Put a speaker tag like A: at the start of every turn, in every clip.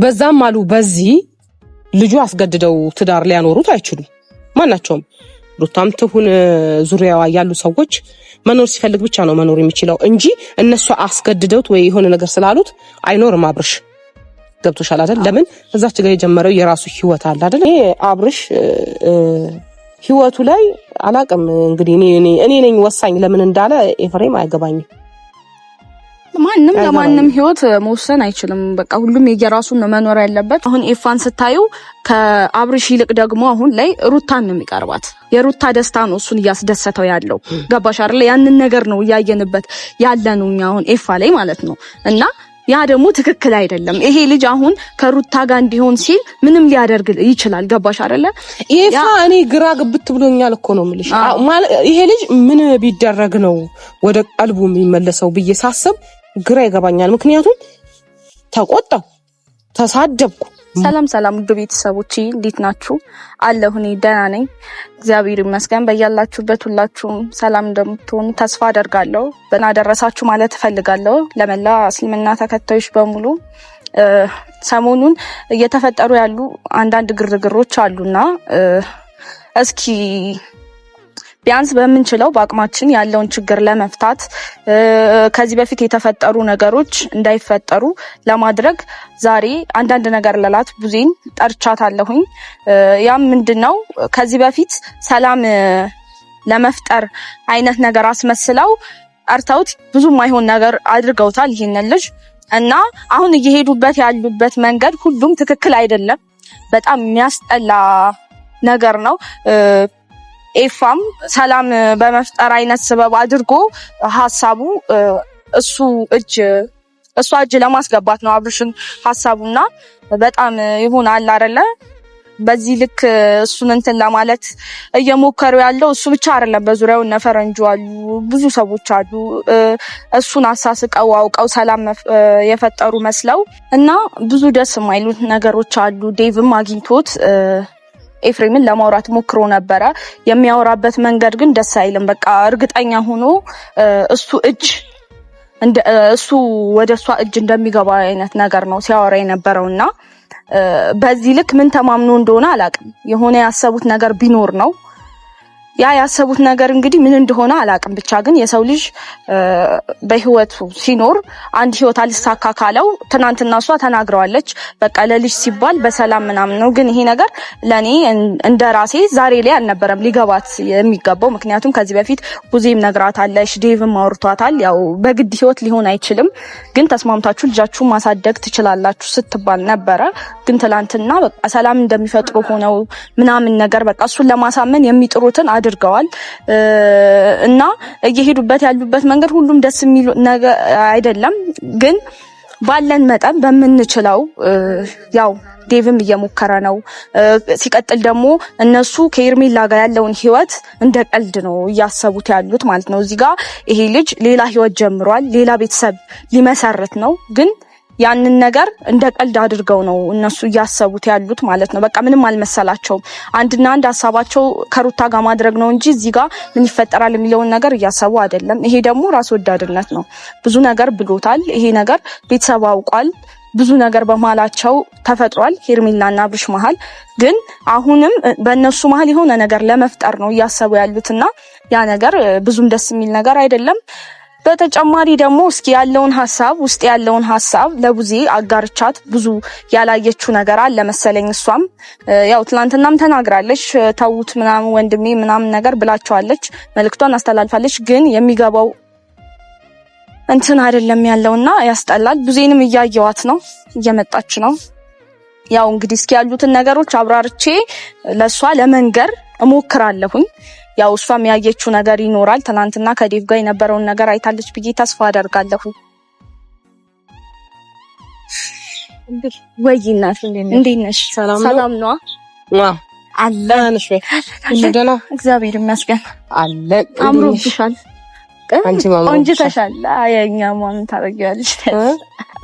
A: በዛም አሉ በዚህ ልጁ አስገድደው ትዳር ሊያኖሩት አይችሉም ማናቸውም ሩታም ትሁን ዙሪያዋ ያሉ ሰዎች መኖር ሲፈልግ ብቻ ነው መኖር የሚችለው እንጂ እነሱ አስገድደውት ወይ የሆነ ነገር ስላሉት አይኖርም አብርሽ ገብቶሻል አይደል ለምን እዛች ጋር የጀመረው የራሱ ህይወት አለ አይደል አብርሽ ህይወቱ ላይ አላቅም እንግዲህ እኔ ነኝ ወሳኝ ለምን እንዳለ ኤፍሬም አይገባኝም
B: ማንንም ለማንንም ህይወት መወሰን አይችልም በቃ ሁሉም የየራሱን መኖር ያለበት አሁን ኤፋን ስታዩ ከአብርሽ ይልቅ ደግሞ አሁን ላይ ሩታን ነው የሚቀርባት የሩታ ደስታ ነው እሱን ያስደሰተው ያለው ገባሽ አይደል ያንን ነገር ነው ያየንበት ያለነው አሁን ኤፋ ላይ ማለት ነው እና ያ ደግሞ ትክክል አይደለም ይሄ ልጅ አሁን ከሩታ ጋር እንዲሆን ሲል ምንም ሊያደርግ ይችላል ገባሽ አይደለ
A: ኤፋ እኔ ግራ ግብት ብሎኛል እኮ ነው የምልሽ ይሄ ልጅ ምን ቢደረግ ነው ወደ ቀልቡ የሚመለሰው ብዬ ሳስብ ግራ ይገባኛል ምክንያቱም ተቆጣው ተሳደብኩ
B: ሰላም ውድ ቤተሰቦቼ እንዴት ናችሁ አለሁ እኔ ደህና ነኝ እግዚአብሔር ይመስገን በእያላችሁበት ሁላችሁም ሰላም እንደምትሆኑ ተስፋ አደርጋለሁ በእናደረሳችሁ ማለት እፈልጋለሁ ለመላ እስልምና ተከታዮች በሙሉ ሰሞኑን እየተፈጠሩ ያሉ አንዳንድ ግርግሮች አሉና እስኪ ቢያንስ በመንችለው በአቅማችን ያለውን ችግር ለመፍታት ከዚህ በፊት የተፈጠሩ ነገሮች እንዳይፈጠሩ ለማድረግ ዛሬ አንዳንድ ነገር ለላት ቡዜን ጠርቻታለሁኝ ያም ምንድነው ከዚህ በፊት ሰላም ለመፍጠር አይነት ነገር አስመስለው አርታውት ብዙ ማይሆን ነገር አድርገውታል ይሄንን ልጅ እና አሁን እየሄዱበት ያሉበት መንገድ ሁሉም ትክክል አይደለም በጣም የሚያስጠላ ነገር ነው ኤፋም ሰላም በመፍጠር አይነት ሰበብ አድርጎ ሐሳቡ እሱ እጅ ለማስገባት ነው አብርሽን ሐሳቡና በጣም ይሆናል አይደለ በዚህ ልክ እሱን እንትን ለማለት እየሞከሩ ያለው እሱ ብቻ አይደለም በዙሪያው ነፈረንጁ አሉ ብዙ ሰዎች አሉ እሱን አሳስቀው አውቀው ሰላም የፈጠሩ መስለው እና ብዙ ደስ የማይሉት ነገሮች አሉ ዴቭም አግኝቶት ኤፍሬምን ለማውራት ሞክሮ ነበረ የሚያወራበት መንገድ ግን ደስ አይልም በቃ እርግጠኛ ሆኖ እሱ ወደሷ እጅ እንደሚገባ አይነት ነገር ነው ሲያወራ የነበረውና በዚህ ልክ ምን ተማምኖ እንደሆነ አላቅም የሆነ ያሰቡት ነገር ቢኖር ነው ያ ያሰቡት ነገር እንግዲህ ምን እንደሆነ አላቅም ብቻ ግን የሰው ልጅ በህይወቱ ሲኖር አንድ ህይወት አልሳካካለው ትናንትና እሷ ተናግረዋለች በቃ ለልጅ ሲባል በሰላም ምናምን ነው ግን ይሄ ነገር ለኔ እንደራሴ ዛሬ ላይ አልነበረም ሊገባት የሚገባው ምክንያቱም ከዚህ በፊት ቡዜም ነግራታለች ዴቭም አውርቷታል ያው በግድ ህይወት ሊሆን አይችልም ግን ተስማምታችሁ ልጃችሁ ማሳደግ ትችላላችሁ ስትባል ነበረ ግን ትናንትና በቃ ሰላም እንደሚፈጥሩ ሆነው ምናምን ነገር በቃ እሱን ለማሳመን የሚጥሩትን አድርገዋል እና እየሄዱበት ያሉበት መንገድ ሁሉም ደስ የሚል ነገር አይደለም ግን ባለን መጠን በመንችለው ያው ዴቭም እየሞከረ ነው ሲቀጥል ደግሞ እነሱ ከኤርሜላ ጋር ያለውን ህይወት እንደ ቀልድ ነው ያሰቡት ያሉት ማለት ነው እዚህ ጋር ይሄ ልጅ ሌላ ህይወት ጀምሯል ሌላ ቤተሰብ ሊመሰርት ነው ግን ያንን ነገር እንደ ቀልድ አድርገው ነው እነሱ ያሰቡት ያሉት ማለት ነው በቃ ምንም አልመሰላቸውም አንድና አንድ ሐሳባቸው ከሩታ ጋር ማድረግ ነው እንጂ እዚህ ጋር ምን ይፈጠራል የሚለውን ነገር ያሰቡ አይደለም ይሄ ደግሞ ራስ ወዳድነት ነው ብዙ ነገር ብሎታል ይሄ ነገር ቤተሰብ አውቋል ብዙ ነገር በመሃላቸው ተፈጥሯል ሄርሜላና አብርሽ መሃል ግን አሁንም በእነሱ መሃል የሆነ ነገር ለመፍጠር ነው ያሰቡ ያሉትና ያ ነገር ብዙም ደስ የሚል ነገር አይደለም በተጨማሪ ደግሞ እስኪ ያለውን ሐሳብ ውስጥ ያለውን ሐሳብ ለቡዜ አጋርቻት ብዙ ያላየችው ነገር አለ መሰለኝ እሷም ያው ትላንትናም ተናግራለች ታውት ምናምን ወንድሜ ምናምን ነገር ብላቸዋለች መልክቷን አስተላልፋለች ግን የሚገባው እንትን አይደለም ያለውና ያስጠላል ቡዜንም እያየዋት ነው እየመጣች ነው ያው እንግዲህ እስኪ ያሉትን ነገሮች አብራርቼ ለሷ ለመንገር እሞክራለሁኝ ያው እሷም ያየችው ነገር ይኖራል ትናንትና ከዴቭ ጋር የነበረውን ነገር አይታለች ብዬ ተስፋ አደርጋለሁ ወይናት እንዴት ነሽ ሰላም ነው
A: አለንሽ እንደና
B: እግዚአብሔር ይመስገን
A: አለ
B: አምሮብሻል
A: አንቺ ማማ
B: አንቺ ተሻለ አያኛ ማን ታረጋለሽ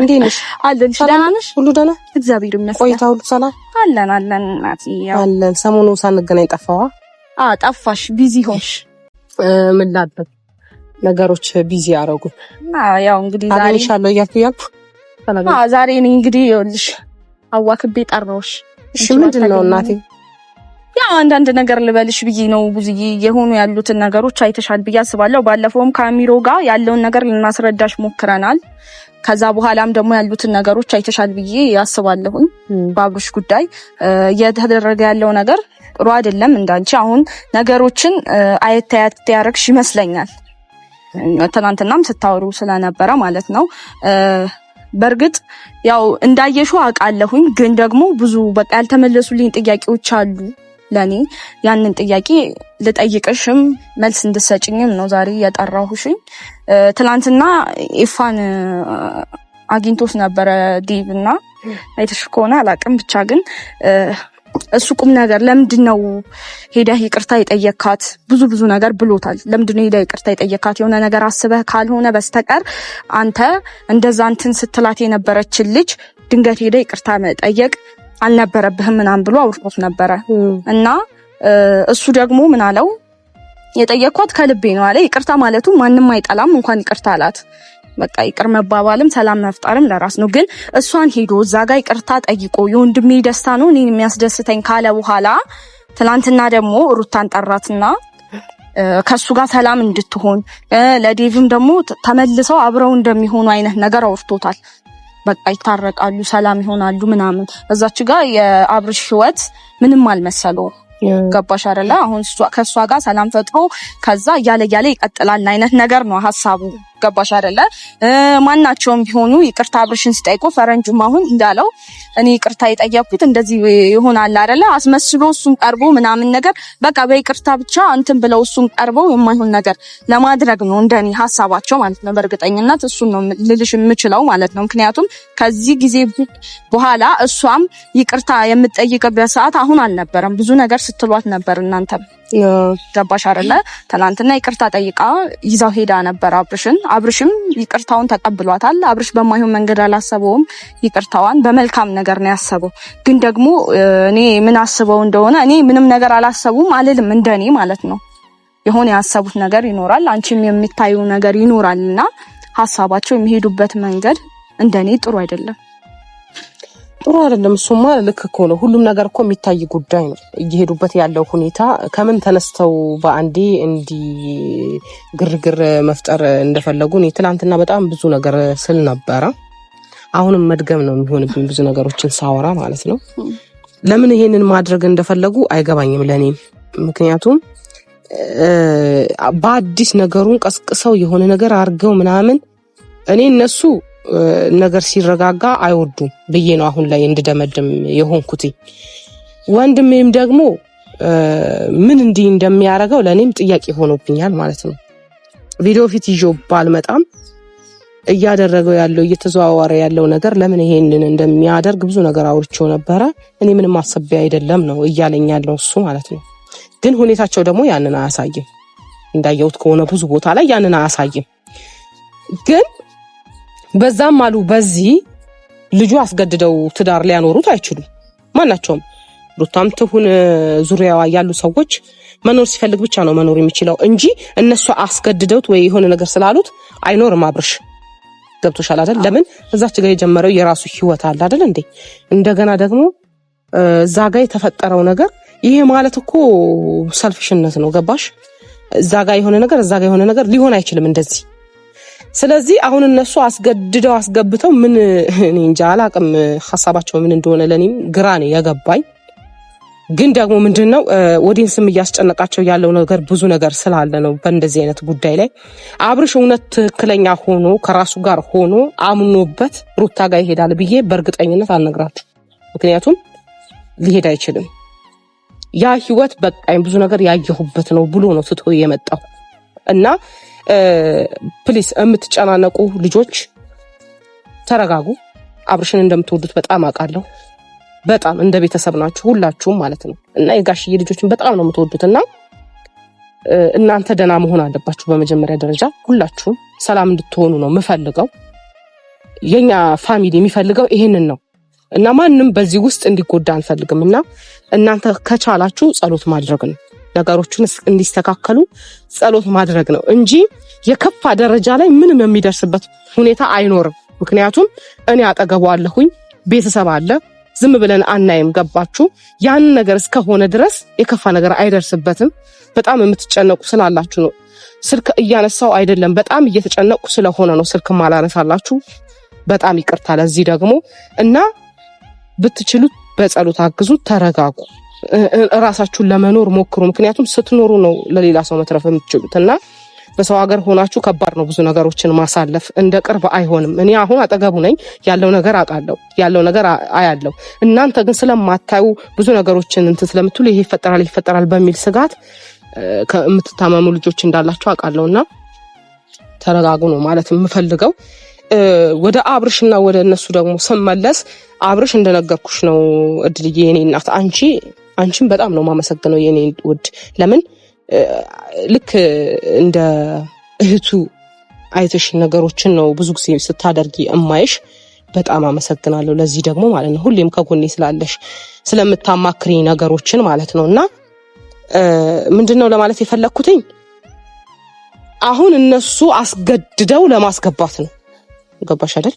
A: እንዴት ነሽ
B: አለንሽ ደህና ነሽ
A: ሁሉ ደህና
B: እግዚአብሔር ይመስገን
A: ቆይታ ሁሉ ሰላም
B: አለን እናቴ ያው
A: አለን ሰሞኑ ሳንገናኝ ጠፋዋ
B: ጠፋሽ ቢዚ ሆንሽ
A: ምን ላድርግ ነገሮች ቢዚ ያረጉ
B: ያው እንግዲህ ዛሬ
A: አገኝሻለሁ እያልኩ ዛሬ
B: እኔ እንግዲህ ይኸውልሽ አዋክቤ ጠራውሽ።
A: እሺ ምንድነው እናቴ?
B: ያው አንዳንድ ነገር ልበልሽ ብዬ ነው። ብዙዬ የሆኑ ያሉትን ነገሮች አይተሻል ብዬ አስባለሁ። ባለፈውም ከአሚሮ ጋር ያለውን ነገር ልናስረዳሽ ሞክረናል። ከዛ በኋላም ደግሞ ያሉትን ነገሮች አይተሻል ብዬ አስባለሁኝ። በአብርሽ ጉዳይ እየተደረገ ያለው ነገር ጥሩ አይደለም። እንዳንቺ አሁን ነገሮችን አየት ያረግሽ ይመስለኛል። ትናንትናም ስታወሩ ስለነበረ ማለት ነው። በርግጥ ያው እንዳየሽው አውቃለሁኝ፣ ግን ደግሞ ብዙ በቃ ያልተመለሱልኝ ጥያቄዎች አሉ ለኔ። ያንን ጥያቄ ልጠይቅሽም መልስ እንድትሰጪኝም ነው ዛሬ የጠራሁሽኝ። ትናንትና ኢፋን አግኝቶት ነበረ ዴቭ እና አይተሽ ከሆነ አላውቅም፣ ብቻ ግን እሱ ቁም ነገር ለምንድነው ሄደህ ይቅርታ የጠየካት? ብዙ ነገር ብሎታል። ለምንድነው ሄደህ ይቅርታ የጠየካት? የሆነ ነገር አስበህ ካልሆነ በስተቀር አንተ እንደዛ እንትን ስትላት የነበረችን ልጅ ድንገት ሄደህ ይቅርታ መጠየቅ አልነበረብህም ምናምን ብሎ አውርቶት ነበረ እና እሱ ደግሞ ምን አለው? የጠየኳት ከልቤ ነው አለ። ይቅርታ ማለቱ ማንም አይጠላም፣ እንኳን ይቅርታ አላት። በቃ ይቅር መባባልም ሰላም መፍጠርም ለራስ ነው። ግን እሷን ሄዶ እዛ ጋር ይቅርታ ጠይቆ የወንድሜ ደስታ ነው እኔን የሚያስደስተኝ ካለ በኋላ ትናንትና ደግሞ ሩታን ጠራትና ከሱ ጋር ሰላም እንድትሆን ለዴቭም ደግሞ ተመልሰው አብረው እንደሚሆኑ አይነት ነገር አውርቶታል። በቃ ይታረቃሉ፣ ሰላም ይሆናሉ ምናምን። እዛች ጋር የአብርሽ ህይወት ምንም አልመሰለው። ገባሽ አይደለ? አሁን ከሷ ጋር ሰላም ፈጥሮ ከዛ እያለ ይቀጥላል አይነት ነገር ነው ሐሳቡ። ገባሽ አይደለ? ማናቸውም ቢሆኑ ይቅርታ አብርሽን ሲጠይቁ ፈረንጁም አሁን እንዳለው እኔ ይቅርታ የጠየቅኩት እንደዚህ ይሆናል አይደለ? አስመስሎ እሱን ቀርቦ ምናምን ነገር በቃ በይቅርታ ብቻ እንትን ብለው እሱን ቀርበው የማይሆን ነገር ለማድረግ ነው እንደኔ ሐሳባቸው ማለት ነው። በእርግጠኝነት እሱን ነው ልልሽ የምችለው ማለት ነው። ምክንያቱም ከዚህ ጊዜ በኋላ እሷም ይቅርታ የምትጠይቅበት ሰዓት አሁን አልነበረም። ብዙ ነገር ስትሏት ነበር እናንተም። ገባሽ አይደለ? ትናንትና ይቅርታ ጠይቃ ይዛው ሄዳ ነበር አብርሽም ይቅርታውን ተቀብሏታል። አብርሽ በማይሆን መንገድ አላሰበውም። ይቅርታዋን በመልካም ነገር ነው ያሰበው። ግን ደግሞ እኔ ምን አስበው እንደሆነ እኔ ምንም ነገር አላሰቡም አልልም፣ እንደኔ ማለት ነው። የሆነ ያሰቡት ነገር ይኖራል፣ አንቺም የሚታዩ ነገር ይኖራልና ሐሳባቸው የሚሄዱበት መንገድ እንደኔ ጥሩ አይደለም።
A: እሱማ ልክ እኮ ነው። ሁሉም ነገር እኮ የሚታይ ጉዳይ ነው። እየሄዱበት ያለው ሁኔታ ከምን ተነስተው በአንዴ እንዲህ ግርግር መፍጠር እንደፈለጉ እኔ ትናንትና በጣም ብዙ ነገር ስል ነበረ። አሁንም መድገም ነው የሚሆንብኝ ብዙ ነገሮችን ሳወራ ማለት ነው። ለምን ይሄንን ማድረግ እንደፈለጉ አይገባኝም ለኔም። ምክንያቱም በአዲስ ነገሩን ቀስቅሰው የሆነ ነገር አድርገው ምናምን እኔ እነሱ ነገር ሲረጋጋ አይወዱም ብዬ ነው አሁን ላይ እንድደመድም የሆንኩት። ወንድሜም ደግሞ ምን እንዲህ እንደሚያደርገው ለኔም ጥያቄ ሆኖብኛል ማለት ነው። ቪዲዮ ፊት ይዤው ባልመጣም እያደረገው ያለው እየተዘዋወረ ያለው ነገር ለምን ይሄንን እንደሚያደርግ ብዙ ነገር አውርቼው ነበረ። እኔ ምንም አሰብ አይደለም ነው እያለኝ ያለው እሱ ማለት ነው። ግን ሁኔታቸው ደግሞ ያንን አያሳይም። እንዳየሁት ከሆነ ብዙ ቦታ ላይ ያንን አያሳይም። ግን በዛም አሉ በዚህ ልጁ አስገድደው ትዳር ሊያኖሩት አይችሉም። ማናቸውም ሩታም ትሁን ዙሪያዋ ያሉ ሰዎች መኖር ሲፈልግ ብቻ ነው መኖር የሚችለው እንጂ እነሱ አስገድደውት ወይ የሆነ ነገር ስላሉት አይኖርም። አብርሽ ገብቶሻል አይደል? ለምን እዛች ጋር የጀመረው የራሱ ህይወት አለ አይደል እንዴ? እንደገና ደግሞ እዛ ጋር የተፈጠረው ነገር ይሄ ማለት እኮ ሰልፍሽነት ነው። ገባሽ? እዛ ጋር የሆነ ነገር እዛ ጋር የሆነ ነገር ሊሆን አይችልም እንደዚህ። ስለዚህ አሁን እነሱ አስገድደው አስገብተው ምን እኔ እንጃ አላቅም ሐሳባቸው ምን እንደሆነ ለኔም ግራ ነው የገባኝ። ግን ደግሞ ምንድነው ኦዲየንስም እያስጨነቃቸው ያለው ነገር ብዙ ነገር ስላለ ነው። በእንደዚህ አይነት ጉዳይ ላይ አብርሽ እውነት ትክክለኛ ሆኖ ከራሱ ጋር ሆኖ አምኖበት ሩታ ጋር ይሄዳል ብዬ በእርግጠኝነት አልነግራችሁ። ምክንያቱም ሊሄድ አይችልም። ያ ህይወት በቃኝ ብዙ ነገር ያየሁበት ነው ብሎ ነው ትቶ የመጣው እና ፕሊስ የምትጨናነቁ ልጆች ተረጋጉ። አብርሽን እንደምትወዱት በጣም አውቃለሁ። በጣም እንደ ቤተሰብ ናችሁ ሁላችሁም ማለት ነው እና የጋሽዬ ልጆችን በጣም ነው የምትወዱትና እናንተ ደህና መሆን አለባችሁ። በመጀመሪያ ደረጃ ሁላችሁም ሰላም እንድትሆኑ ነው የምፈልገው። የኛ ፋሚሊ የሚፈልገው ይሄንን ነው እና ማንም በዚህ ውስጥ እንዲጎዳ አንፈልግም እና እናንተ ከቻላችሁ ጸሎት ማድረግ ነው። ነገሮችን እንዲስተካከሉ ጸሎት ማድረግ ነው እንጂ የከፋ ደረጃ ላይ ምንም የሚደርስበት ሁኔታ አይኖርም። ምክንያቱም እኔ አጠገቡ አለሁኝ፣ ቤተሰብ አለ፣ ዝም ብለን አናይም። ገባችሁ? ያን ነገር እስከሆነ ድረስ የከፋ ነገር አይደርስበትም። በጣም የምትጨነቁ ስላላችሁ ነው። ስልክ እያነሳው አይደለም፣ በጣም እየተጨነቁ ስለሆነ ነው ስልክ ማላነሳላችሁ። በጣም ይቅርታ ለዚህ ደግሞ እና ብትችሉ በጸሎት አግዙ፣ ተረጋጉ፣ ራሳችሁን ለመኖር ሞክሩ። ምክንያቱም ስትኖሩ ነው ለሌላ ሰው መትረፍ የምትችሉትና በሰው ሀገር ሆናችሁ ከባድ ነው ብዙ ነገሮችን ማሳለፍ። እንደ ቅርብ አይሆንም። እኔ አሁን አጠገቡ ነኝ፣ ያለው ነገር አውቃለሁ፣ ያለው ነገር አያለው። እናንተ ግን ስለማታዩ ብዙ ነገሮችን እንትን ስለምትሉ ይሄ ይፈጠራል በሚል ስጋት የምትታመሙ ልጆች እንዳላችሁ አውቃለሁና ተረጋጉ ነው ማለት የምፈልገው። ወደ አብርሽና ወደ እነሱ ደግሞ ስመለስ አብርሽ እንደነገርኩሽ ነው እድልዬ፣ የኔ እናት፣ አንቺን በጣም ነው ማመሰግነው የኔ ውድ። ለምን ልክ እንደ እህቱ አይተሽ ነገሮችን ነው ብዙ ጊዜ ስታደርጊ እማይሽ። በጣም አመሰግናለሁ ለዚህ ደግሞ ማለት ነው። ሁሌም ከጎኔ ስላለሽ ስለምታማክሪኝ ነገሮችን ማለት ነውና ምንድነው ለማለት የፈለኩትኝ አሁን እነሱ አስገድደው ለማስገባት ነው። ገባሽ አይደል?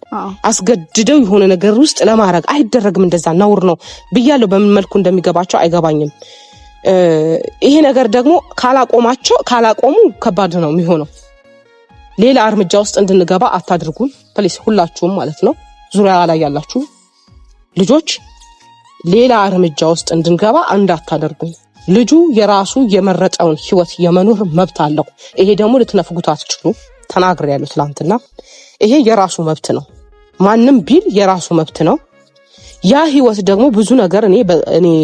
A: አስገድደው የሆነ ነገር ውስጥ ለማድረግ አይደረግም። እንደዛ ነውር ነው ብያለሁ። በምን መልኩ እንደሚገባቸው አይገባኝም። ይሄ ነገር ደግሞ ካላቆሙ ከባድ ነው የሚሆነው። ሌላ እርምጃ ውስጥ እንድንገባ አታድርጉን ፕሊስ፣ ሁላችሁም ማለት ነው። ዙሪያ ላይ ያላችሁ ልጆች ሌላ እርምጃ ውስጥ እንድንገባ እንዳታደርጉን። ልጁ የራሱ የመረጠውን ህይወት የመኖር መብት አለው። ይሄ ደግሞ ልትነፍጉት አትችሉ። ተናግሬያለሁ ትላንትና። ይሄ የራሱ መብት ነው። ማንም ቢል የራሱ መብት ነው። ያ ህይወት ደግሞ ብዙ ነገር እኔ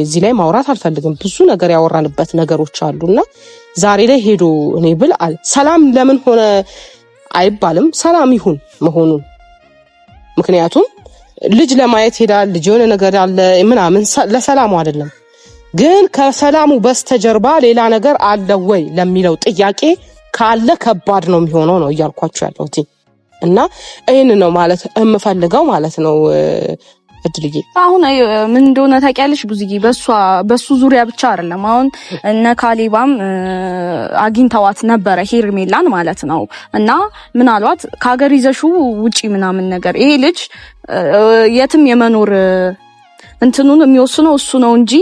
A: እዚህ ላይ ማውራት አልፈልግም። ብዙ ነገር ያወራንበት ነገሮች አሉና ዛሬ ላይ ሄዶ እኔ ብል ሰላም ለምን ሆነ አይባልም። ሰላም ይሁን መሆኑን። ምክንያቱም ልጅ ለማየት ሄዳል፣ ልጅ የሆነ ነገር አለ ምናምን፣ ለሰላሙ አይደለም። ግን ከሰላሙ በስተጀርባ ሌላ ነገር አለ ወይ ለሚለው ጥያቄ ካለ ከባድ ነው የሚሆነው ነው እያልኳችሁ ያለሁት እና ይሄን ነው ማለት የምፈልገው ማለት ነው። እድልዬ
B: አሁን ምን እንደሆነ ታውቂያለሽ ብዙዬ፣ በሱ ዙሪያ ብቻ አይደለም። አሁን እነ ካሌባም አግኝተዋት ነበረ ሄርሜላን ማለት ነው። እና ምናልባት ከሀገር ይዘሹ ውጪ ምናምን ነገር ይሄ ልጅ የትም የመኖር እንትኑን የሚወስነው እሱ ነው እንጂ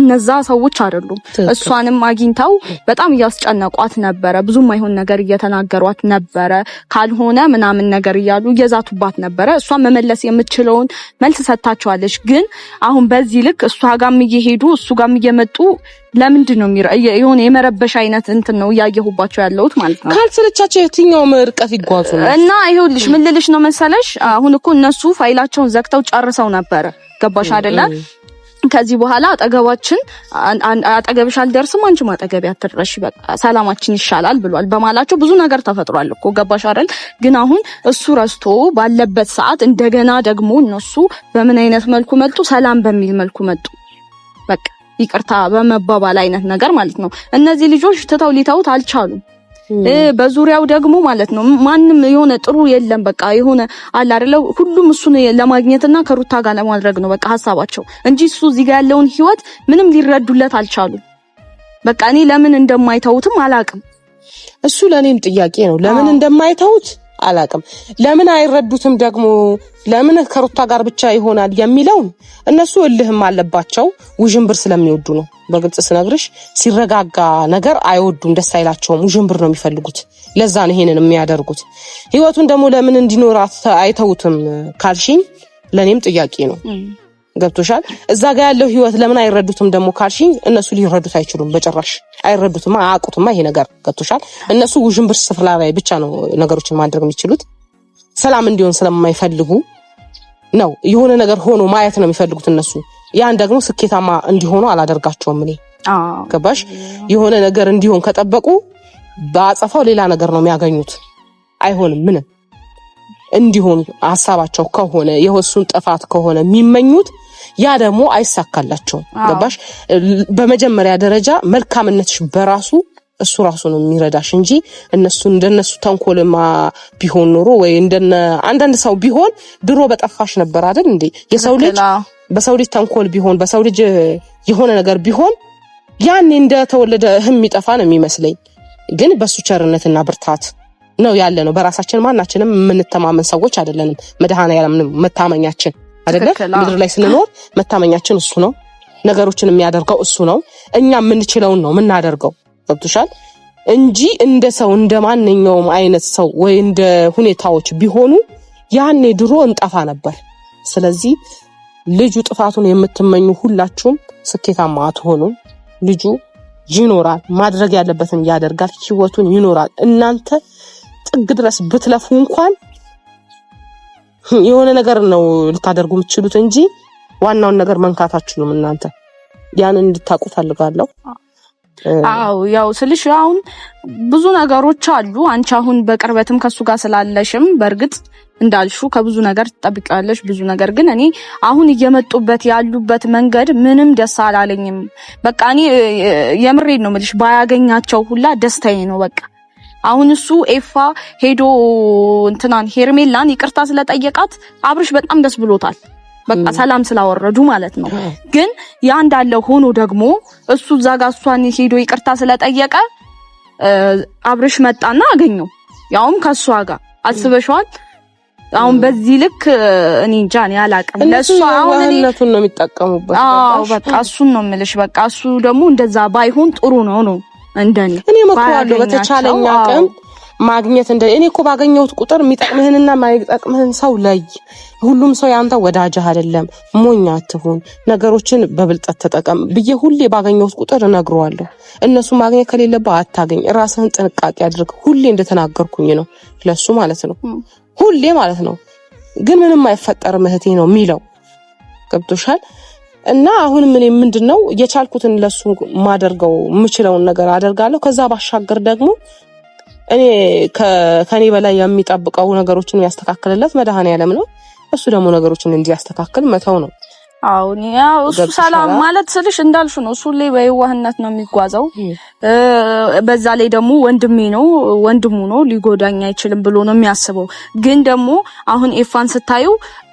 B: እነዛ ሰዎች አይደሉም። እሷንም አግኝተው በጣም እያስጨነቋት ነበረ። ብዙም አይሆን ነገር እየተናገሯት ነበረ። ካልሆነ ምናምን ነገር እያሉ እየዛቱባት ነበረ። እሷ መመለስ የምትችለውን መልስ ሰጥታቸዋለች። ግን አሁን በዚህ ልክ እሷ ጋርም እየሄዱ እሱ ጋርም እየመጡ ለምንድን ነው የሆነ የመረበሽ አይነት እንትን ነው እያየሁባቸው ያለሁት ማለት ነው።
A: ካልሰለቻቸው የትኛው ርቀት ይጓዙ ነው።
B: እና ይኸውልሽ ምን ልልሽ ነው መሰለሽ፣ አሁን እኮ እነሱ ፋይላቸውን ዘግተው ጨርሰው ነበረ። ገባሽ አይደለ? ከዚህ በኋላ አጠገብሽ አልደርስም፣ አንቺም አጠገቢ አትድረሺ፣ በቃ ሰላማችን ይሻላል ብሏል። በማላቸው ብዙ ነገር ተፈጥሯል እኮ ገባሽ አይደል? ግን አሁን እሱ ረስቶ ባለበት ሰዓት እንደገና ደግሞ እነሱ በምን አይነት መልኩ መጡ? ሰላም በሚል መልኩ መጡ። በቃ ይቅርታ በመባባል አይነት ነገር ማለት ነው። እነዚህ ልጆች ትተው ሊተውት አልቻሉም። በዙሪያው ደግሞ ማለት ነው ማንም የሆነ ጥሩ የለም። በቃ የሆነ አለ አይደለ? ሁሉም እሱን ለማግኘትና ከሩታ ጋር ለማድረግ ነው በቃ ሐሳባቸው እንጂ እሱ እዚህ ጋር ያለውን ህይወት ምንም ሊረዱለት አልቻሉም። በቃ እኔ ለምን እንደማይተውትም አላቅም።
A: እሱ ለኔም ጥያቄ ነው። ለምን እንደማይተውት አላቅም። ለምን አይረዱትም ደግሞ ለምን ከሩታ ጋር ብቻ ይሆናል የሚለው እነሱ እልህም አለባቸው። ውዥንብር ስለሚወዱ ነው። በግልጽ ስነግርሽ ሲረጋጋ ነገር አይወዱም፣ ደስ አይላቸውም። ውዥንብር ነው የሚፈልጉት። ለዛ ነው ይሄንን የሚያደርጉት። ህይወቱን ደግሞ ለምን እንዲኖራት አይተውትም ካልሽኝ ለኔም ጥያቄ ነው። ገብቶሻል? እዛ ጋር ያለው ህይወት ለምን አይረዱትም ደግሞ ካልሽኝ እነሱ ሊረዱት አይችሉም። በጭራሽ አይረዱትም፣ አያውቁትም ይሄ ነገር። ገብቶሻል? እነሱ ውዥንብር ስፍራ ላይ ብቻ ነው ነገሮችን ማድረግ የሚችሉት። ሰላም እንዲሆን ስለማይፈልጉ ነው። የሆነ ነገር ሆኖ ማየት ነው የሚፈልጉት እነሱ። ያን ደግሞ ስኬታማ እንዲሆኑ አላደርጋቸውም እኔ። ገባሽ? የሆነ ነገር እንዲሆን ከጠበቁ በአጸፋው ሌላ ነገር ነው የሚያገኙት። አይሆንም ምንም እንዲሆን ሐሳባቸው ከሆነ የወሱን ጥፋት ከሆነ የሚመኙት ያ ደግሞ አይሳካላቸውም። ገባሽ? በመጀመሪያ ደረጃ መልካምነትሽ በራሱ እሱ ራሱ ነው የሚረዳሽ እንጂ እንደነሱ ተንኮልማ ቢሆን ኖሮ ወይ እንደነ አንዳንድ ሰው ቢሆን ድሮ በጠፋሽ ነበር አይደል እንዴ? የሰው ልጅ በሰው ልጅ ተንኮል ቢሆን በሰው ልጅ የሆነ ነገር ቢሆን ያኔ እንደተወለደ የሚጠፋ ነው የሚመስለኝ። ግን በሱ ቸርነትና ብርታት ነው ያለ ነው። በራሳችን ማናችንም የምንተማመን ሰዎች አይደለንም። መድኃኔዓለም መታመኛችን አይደለ? ምድር ላይ ስንኖር መታመኛችን እሱ ነው። ነገሮችን የሚያደርገው እሱ ነው። እኛ የምንችለውን ነው የምናደርገው። ገብቶሻል? እንጂ እንደ ሰው እንደ ማንኛውም አይነት ሰው ወይ እንደ ሁኔታዎች ቢሆኑ ያኔ ድሮ እንጠፋ ነበር። ስለዚህ ልጁ ጥፋቱን የምትመኙ ሁላችሁም ስኬታማ አትሆኑ። ልጁ ይኖራል፣ ማድረግ ያለበትን ያደርጋል፣ ህይወቱን ይኖራል። እናንተ ጥግ ድረስ ብትለፉ እንኳን የሆነ ነገር ነው ልታደርጉ የምትችሉት እንጂ ዋናውን ነገር መንካት አትችሉም። እናንተ ያንን እንድታውቁ ፈልጋለሁ።
B: አው ያው ስልሽ አሁን ብዙ ነገሮች አሉ። አንቺ አሁን በቅርበትም ከሱ ጋር ስላለሽም በርግጥ እንዳልሹ ከብዙ ነገር ትጠብቂያለሽ። ብዙ ነገር ግን እኔ አሁን እየመጡበት ያሉበት መንገድ ምንም ደስ አላለኝም። በቃ እኔ የምሬን ነው የምልሽ፣ ባያገኛቸው ሁላ ደስታዬ ነው። በቃ አሁን እሱ ኤፋ ሄዶ እንትናን ሄርሜላን ይቅርታ ስለጠየቃት አብርሽ በጣም ደስ ብሎታል። በቃ ሰላም ስላወረዱ ማለት ነው። ግን ያ እንዳለ ሆኖ ደግሞ እሱ እዛ ጋር እሷን ሄዶ ይቅርታ ስለጠየቀ አብርሽ መጣና አገኘው፣ ያውም ከሷ ጋር አስበሽዋል። አሁን በዚህ ልክ እኔ እንጃ እኔ አላቅም። ለሱ አሁን
A: እነቱን ነው የሚጠቀሙበት።
B: አዎ በቃ እሱን ነው የምልሽ። በቃ እሱ ደግሞ እንደዛ ባይሆን ጥሩ ነው እንደኔ
A: እኔ መክራለሁ። በተቻለኝ አቅም ማግኘት እኔ እኮ ባገኘሁት ቁጥር የሚጠቅምህንና ማይጠቅምህን ሰው ለይ። ሁሉም ሰው ያንተ ወዳጅህ አይደለም። ሞኝ አትሁን፣ ነገሮችን በብልጠት ተጠቀም ብዬ ሁሌ ባገኘሁት ቁጥር እነግረዋለሁ። እነሱ ማግኘት ከሌለብህ አታገኝ፣ ራስህን ጥንቃቄ አድርግ። ሁሌ እንደተናገርኩኝ ነው ለሱ ማለት ነው፣ ሁሌ ማለት ነው። ግን ምንም አይፈጠርም እህቴ ነው የሚለው። ገብቶሻል? እና አሁን ምን ምንድነው የቻልኩትን ለሱ ማደርገው የምችለውን ነገር አደርጋለሁ። ከዛ ባሻገር ደግሞ እኔ ከኔ በላይ የሚጠብቀው ነገሮችን የሚያስተካክልለት መድኃኔዓለም ነው። እሱ ደግሞ ነገሮችን እንዲያስተካክል መተው ነው።
B: አዎ ያው እሱ ሰላም ማለት ስልሽ እንዳልሽ ነው። እሱ ላይ በየዋህነት ነው የሚጓዘው። በዛ ላይ ደግሞ ወንድሙ ነው ሊጎዳኝ አይችልም ብሎ ነው የሚያስበው። ግን ደግሞ አሁን ኤፋን ስታዩ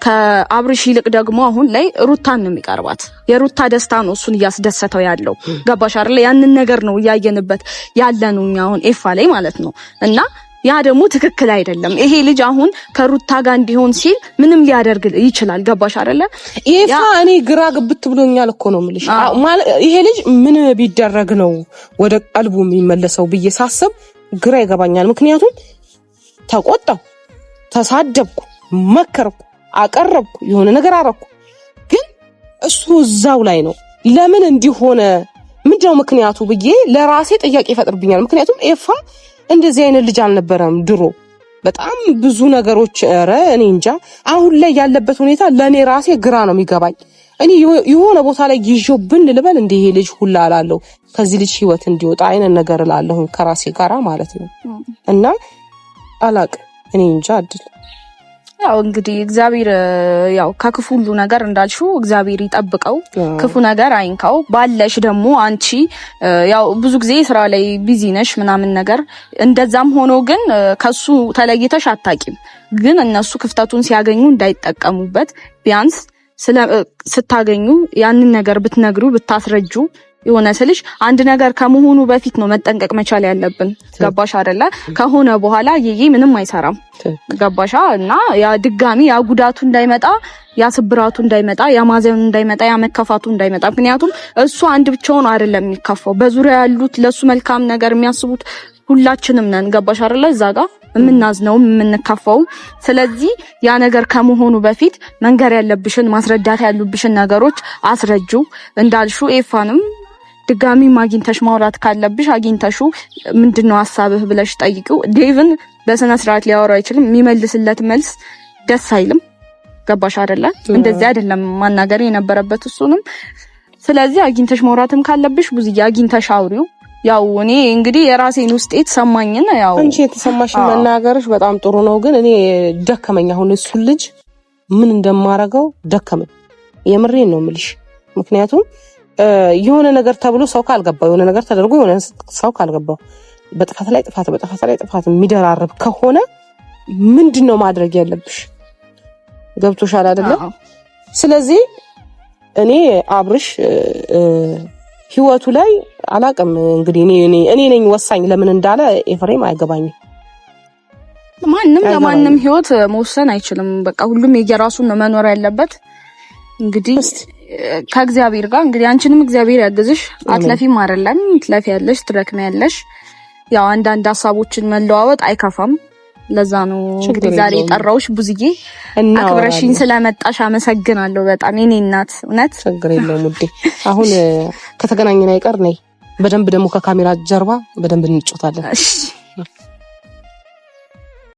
B: ከአብርሽ ይልቅ ደግሞ አሁን ላይ ሩታን ነው የሚቀርባት። የሩታ ደስታ ነው እሱን እያስደሰተው ያለው። ገባሽ አይደል? ያንን ነገር ነው እያየንበት ያለነው እኛ አሁን ኤፋ ላይ ማለት ነው። እና ያ ደግሞ ትክክል አይደለም። ይሄ ልጅ አሁን ከሩታ ጋር እንዲሆን ሲል ምንም ሊያደርግ ይችላል። ገባሽ አይደለ?
A: ኤፋ እኔ ግራ ግብት ብሎኛል እኮ ነው የምልሽ። ይሄ ልጅ ምን ቢደረግ ነው ወደ ቀልቡ የሚመለሰው ብዬ ሳስብ ግራ ይገባኛል። ምክንያቱም ተቆጣው፣ ተሳደብኩ፣ መከርኩ፣ አቀረብኩ፣ የሆነ ነገር አረኩ፣ ግን እሱ እዛው ላይ ነው። ለምን እንዲሆነ ምንድነው ምክንያቱ ብዬ ለራሴ ጥያቄ ይፈጥርብኛል። ምክንያቱም ኤፋ እንደዚህ አይነት ልጅ አልነበረም ድሮ። በጣም ብዙ ነገሮች እኔ እንጃ። አሁን ላይ ያለበት ሁኔታ ለኔ ራሴ ግራ ነው የሚገባኝ። እኔ የሆነ ቦታ ላይ ይዤው ልበል እንደ ይሄ ልጅ ሁላ አላለሁ ከዚህ ልጅ ህይወት እንዲወጣ አይነት ነገር እላለሁ ከራሴ ጋራ ማለት ነው። እና አላቅ እኔ እንጃ አድል
B: ያው እንግዲህ እግዚአብሔር ያው ከክፉ ሁሉ ነገር እንዳልሽው እግዚአብሔር ይጠብቀው፣ ክፉ ነገር አይንካው። ባለሽ ደግሞ አንቺ ያው ብዙ ጊዜ ስራ ላይ ቢዚ ነሽ ምናምን ነገር፣ እንደዛም ሆኖ ግን ከሱ ተለይተሽ አታቂም። ግን እነሱ ክፍተቱን ሲያገኙ እንዳይጠቀሙበት ቢያንስ ስታገኙ ያንን ነገር ብትነግሩ ብታስረጁ የሆነ ስልሽ አንድ ነገር ከመሆኑ በፊት ነው መጠንቀቅ መቻል ያለብን። ገባሽ አይደለ? ከሆነ በኋላ ይሄ ምንም አይሰራም። ገባሻ? እና ያ ድጋሚ ያ ጉዳቱ እንዳይመጣ፣ ያ ስብራቱ እንዳይመጣ፣ ያ ማዘኑ እንዳይመጣ፣ ያ መከፋቱ እንዳይመጣ። ምክንያቱም እሱ አንድ ብቻውን አይደለም የሚከፋው፣ በዙሪያ ያሉት ለሱ መልካም ነገር የሚያስቡት ሁላችንም ነን። ገባሽ አይደለ? እዛ ጋር የምናዝነው የምንከፋው። ስለዚህ ያ ነገር ከመሆኑ በፊት መንገር ያለብሽን ማስረዳት ያሉብሽን ነገሮች አስረጁ። እንዳልሹ ኤፋንም ድጋሚ አግኝተሽ ማውራት ካለብሽ አግኝተሹ ምንድነው ሐሳብህ ብለሽ ጠይቂው። ዴቭን በስነ ስርዓት ሊያወራ አይችልም። የሚመልስለት መልስ ደስ አይልም። ገባሽ አይደለ? እንደዚህ አይደለም ማናገር የነበረበት እሱንም። ስለዚህ አግኝተሽ ማውራትም ካለብሽ ብዙዬ አግኝተሽ አውሪው። ያው እኔ እንግዲህ የራሴን ውስጥ የተሰማኝን ያው
A: አንቺ የተሰማሽን መናገርሽ በጣም ጥሩ ነው። ግን እኔ ደከመኝ። አሁን እሱ ልጅ ምን እንደማረገው ደከመኝ። የምሬን ነው የምልሽ። ምክንያቱም የሆነ ነገር ተብሎ ሰው ካልገባው፣ የሆነ ነገር ተደርጎ የሆነ ሰው ካልገባው፣ በጥፋት ላይ ጥፋት የሚደራረብ ከሆነ ምንድነው ማድረግ ያለብሽ? ገብቶሻል አይደለ? ስለዚህ እኔ አብርሽ ህይወቱ ላይ አላቅም። እንግዲህ እኔ ነኝ ወሳኝ ለምን እንዳለ ኤፍሬም አይገባኝም።
B: ማንም ለማንም ህይወት መወሰን አይችልም። በቃ ሁሉም የየራሱን ነው መኖር ያለበት። እንግዲህ ከእግዚአብሔር ጋር እንግዲህ አንቺንም እግዚአብሔር ያግዝሽ። አትለፊም አይደለም ትለፊያለሽ፣ ትደክሚያለሽ። ያው አንዳንድ ሀሳቦችን መለዋወጥ አይከፋም። ለዛ ነው እንግዲህ ዛሬ ጠራውሽ ቡዝዬ አክብረሽኝ ስለመጣሽ አመሰግናለሁ በጣም የኔ እናት። እውነት
A: ችግር የለውም ውዴ። አሁን ከተገናኘን አይቀር ነይ በደንብ ደግሞ ከካሜራ ጀርባ በደንብ እንጫወታለን።
B: እሺ